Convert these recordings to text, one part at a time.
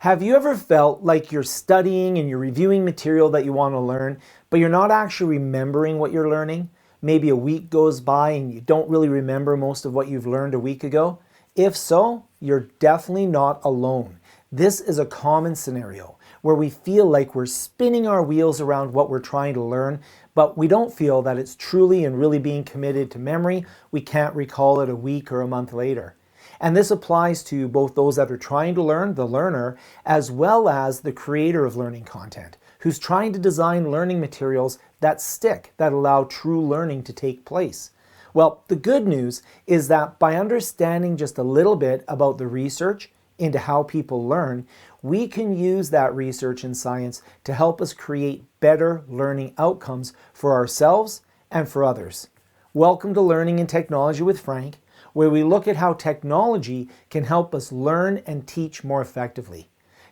Have you ever felt like you're studying and you're reviewing material that you want to learn, but you're not actually remembering what you're learning? Maybe a week goes by and you don't really remember most of what you've learned a week ago? If so, you're definitely not alone. This is a common scenario where we feel like we're spinning our wheels around what we're trying to learn, but we don't feel that it's truly and really being committed to memory. We can't recall it a week or a month later. And this applies to both those that are trying to learn, the learner, as well as the creator of learning content, who's trying to design learning materials that stick, that allow true learning to take place. Well, the good news is that by understanding just a little bit about the research into how people learn, we can use that research and science to help us create better learning outcomes for ourselves and for others. Welcome to Learning and Technology with Frank, where we look at how technology can help us learn and teach more effectively.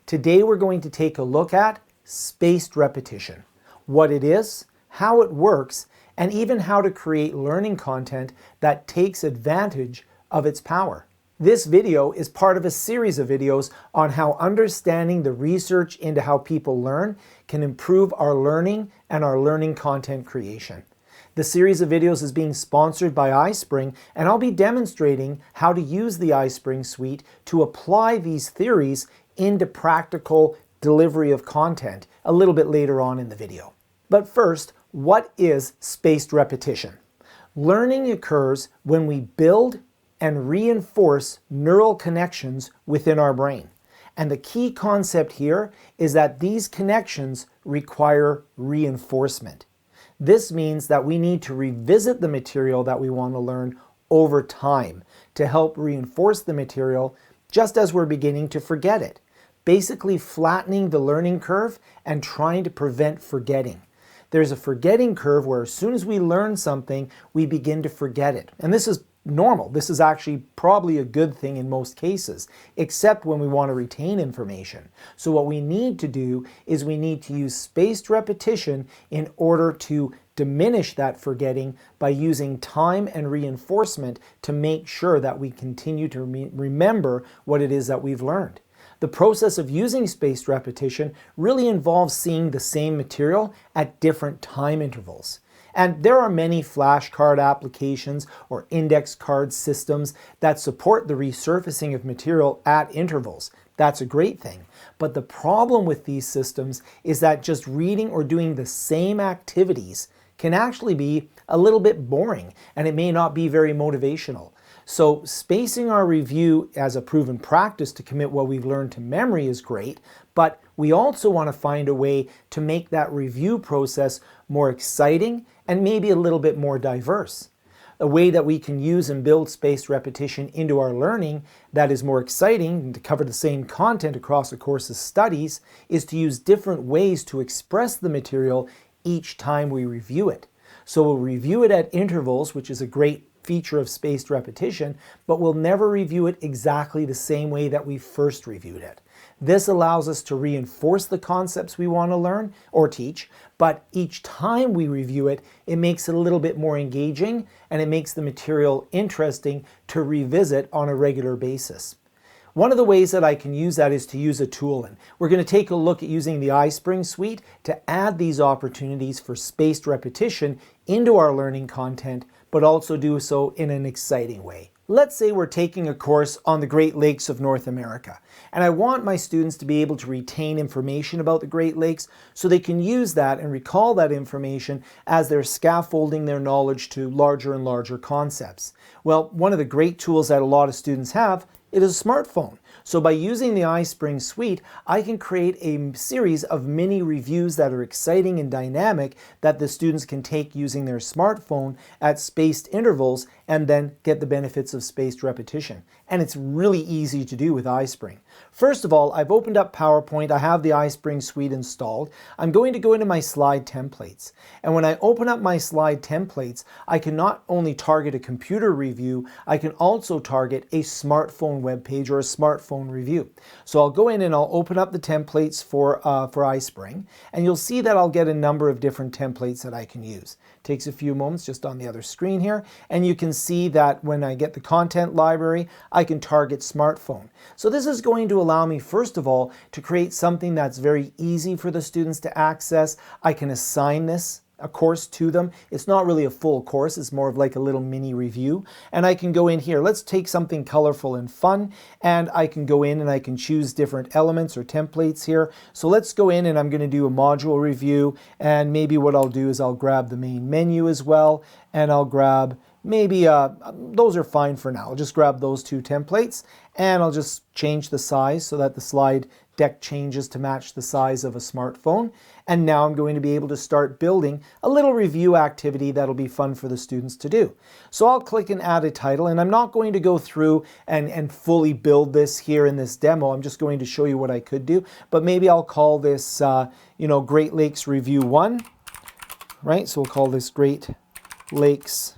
Today we're going to take a look at spaced repetition, what it is, how it works, and even how to create learning content that takes advantage of its power. This video is part of a series of videos on how understanding the research into how people learn can improve our learning and our learning content creation. The series of videos is being sponsored by iSpring, and I'll be demonstrating how to use the iSpring suite to apply these theories into practical delivery of content a little bit later on in the video. But first, what is spaced repetition? Learning occurs when we build and reinforce neural connections within our brain. And the key concept here is that these connections require reinforcement. This means that we need to revisit the material that we want to learn over time to help reinforce the material just as we're beginning to forget it. Basically flattening the learning curve and trying to prevent forgetting. There's a forgetting curve where as soon as we learn something, we begin to forget it. And this is normal. This is actually probably a good thing in most cases, except when we want to retain information. So what we need to do is we need to use spaced repetition in order to diminish that forgetting by using time and reinforcement to make sure that we continue to remember what it is that we've learned. The process of using spaced repetition really involves seeing the same material at different time intervals. And there are many flashcard applications or index card systems that support the resurfacing of material at intervals. That's a great thing. But the problem with these systems is that just reading or doing the same activities can actually be a little bit boring, and it may not be very motivational. So spacing our review as a proven practice to commit what we've learned to memory is great, but we also want to find a way to make that review process more exciting and maybe a little bit more diverse. A way that we can use and build spaced repetition into our learning that is more exciting and to cover the same content across a course's studies is to use different ways to express the material each time we review it. So we'll review it at intervals, which is a great feature of spaced repetition, but we'll never review it exactly the same way that we first reviewed it. This allows us to reinforce the concepts we want to learn or teach, but each time we review it, it makes it a little bit more engaging and it makes the material interesting to revisit on a regular basis. One of the ways that I can use that is to use a tool, and we're going to take a look at using the iSpring suite to add these opportunities for spaced repetition into our learning content, but also do so in an exciting way. Let's say we're taking a course on the Great Lakes of North America, and I want my students to be able to retain information about the Great Lakes so they can use that and recall that information as they're scaffolding their knowledge to larger and larger concepts. Well, one of the great tools that a lot of students have, it is a smartphone. So by using the iSpring suite, I can create a series of mini reviews that are exciting and dynamic that the students can take using their smartphone at spaced intervals and then get the benefits of spaced repetition. And it's really easy to do with iSpring. First of all, I've opened up PowerPoint. I have the iSpring suite installed. I'm going to go into my slide templates. And when I open up my slide templates, I can not only target a computer review, I can also target a smartphone web page or a smartphone smartphone review. So I'll go in and I'll open up the templates for iSpring, and you'll see that I'll get a number of different templates that I can use. It takes a few moments just on the other screen here, and you can see that when I get the content library, I can target smartphone. So this is going to allow me, first of all, to create something that's very easy for the students to access. I can assign this a course to them. It's not really a full course, it's more of like a little mini review. And I can go in here, let's take something colorful and fun, and I can go in and I can choose different elements or templates here. So let's go in and I'm going to do a module review, and maybe what I'll do is I'll grab the main menu as well, and I'll grab maybe, those are fine for now. I'll just grab those two templates, and I'll just change the size so that the slide deck changes to match the size of a smartphone. And now I'm going to be able to start building a little review activity that'll be fun for the students to do. So I'll click and add a title, and I'm not going to go through and fully build this here in this demo. I'm just going to show you what I could do, but maybe I'll call this, Great Lakes Review 1, right? So we'll call this Great Lakes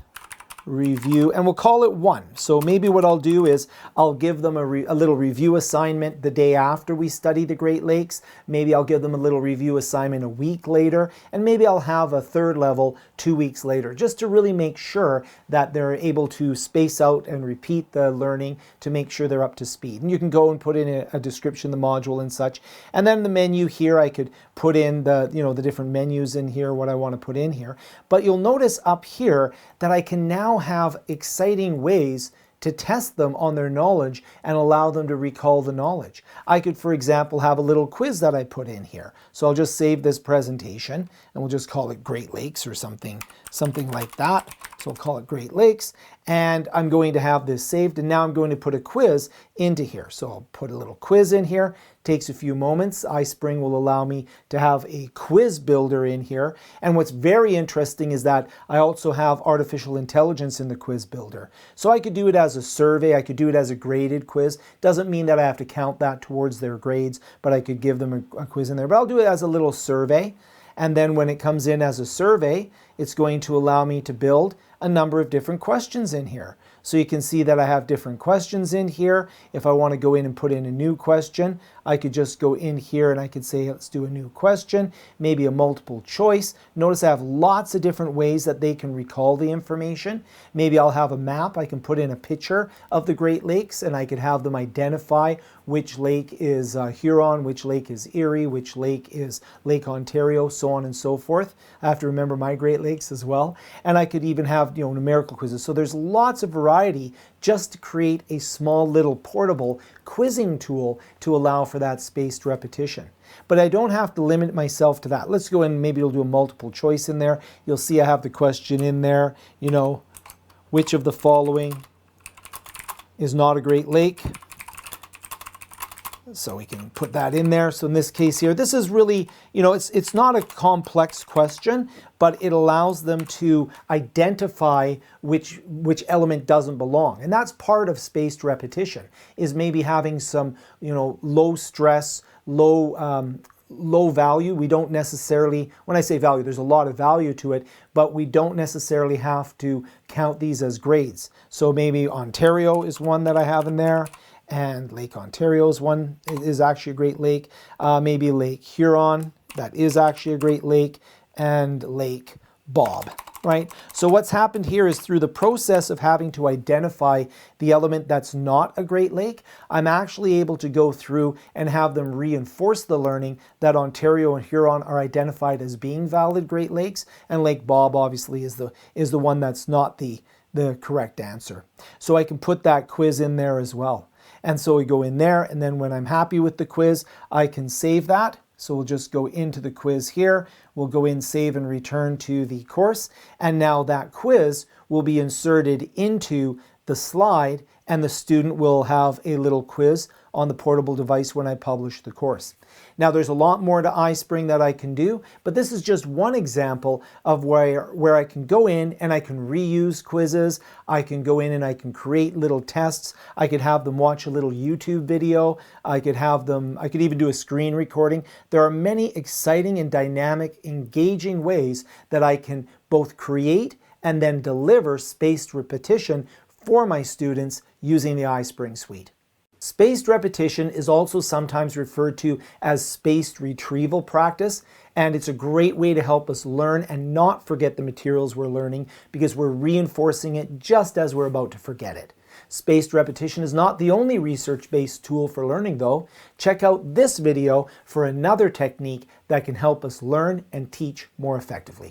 Review, and we'll call it 1. So maybe what I'll do is I'll give them a little review assignment the day after we study the Great Lakes. Maybe I'll give them a little review assignment a week later, and maybe I'll have a third level 2 weeks later, just to really make sure that they're able to space out and repeat the learning to make sure they're up to speed. And you can go and put in a description, the module and such. And then the menu here, I could put in the different menus in here, what I want to put in here. But you'll notice up here that I can now have exciting ways to test them on their knowledge and allow them to recall the knowledge. I could, for example, have a little quiz that I put in here. So I'll just save this presentation, and we'll just call it Great Lakes or something like that. So I'll call it Great Lakes, and I'm going to have this saved, and now I'm going to put a quiz into here. So I'll put a little quiz in here. Takes a few moments. iSpring will allow me to have a quiz builder in here. And what's very interesting is that I also have artificial intelligence in the quiz builder. So I could do it as a survey, I could do it as a graded quiz. Doesn't mean that I have to count that towards their grades, but I could give them a quiz in there. But I'll do it as a little survey. And then when it comes in as a survey, it's going to allow me to build a number of different questions in here. So you can see that I have different questions in here. If I want to go in and put in a new question, I could just go in here and I could say, let's do a new question, maybe a multiple choice. Notice I have lots of different ways that they can recall the information. Maybe I'll have a map. I can put in a picture of the Great Lakes, and I could have them identify which lake is Huron, which lake is Erie, which lake is Lake Ontario, so on and so forth. I have to remember my Great Lakes as well. And I could even have numerical quizzes. So there's lots of variety just to create a small little portable quizzing tool to allow for that spaced repetition. But I don't have to limit myself to that. Let's go in, maybe we'll do a multiple choice in there. You'll see I have the question in there, which of the following is not a Great Lake? So we can put that in there. So in this case here, this is really, it's not a complex question, but it allows them to identify which element doesn't belong. And that's part of spaced repetition, is maybe having some, low stress, low value. We don't necessarily, when I say value, there's a lot of value to it, but we don't necessarily have to count these as grades. So maybe Ontario is one that I have in there. And Lake Ontario is one, is actually a Great Lake. Maybe Lake Huron, that is actually a Great Lake. And Lake Bob, right? So what's happened here is through the process of having to identify the element that's not a Great Lake, I'm actually able to go through and have them reinforce the learning that Ontario and Huron are identified as being valid Great Lakes. And Lake Bob obviously is the one that's not the correct answer. So I can put that quiz in there as well. And so we go in there, and then when I'm happy with the quiz, I can save that. So we'll just go into the quiz here. We'll go in, save, and return to the course. And now that quiz will be inserted into the slide, and the student will have a little quiz on the portable device when I publish the course. Now there's a lot more to iSpring that I can do, but this is just one example of where I can go in and I can reuse quizzes. I can go in and I can create little tests. I could have them watch a little YouTube video. I could even do a screen recording. There are many exciting and dynamic, engaging ways that I can both create and then deliver spaced repetition for my students using the iSpring suite. Spaced repetition is also sometimes referred to as spaced retrieval practice, and it's a great way to help us learn and not forget the materials we're learning because we're reinforcing it just as we're about to forget it. Spaced repetition is not the only research-based tool for learning though. Check out this video for another technique that can help us learn and teach more effectively.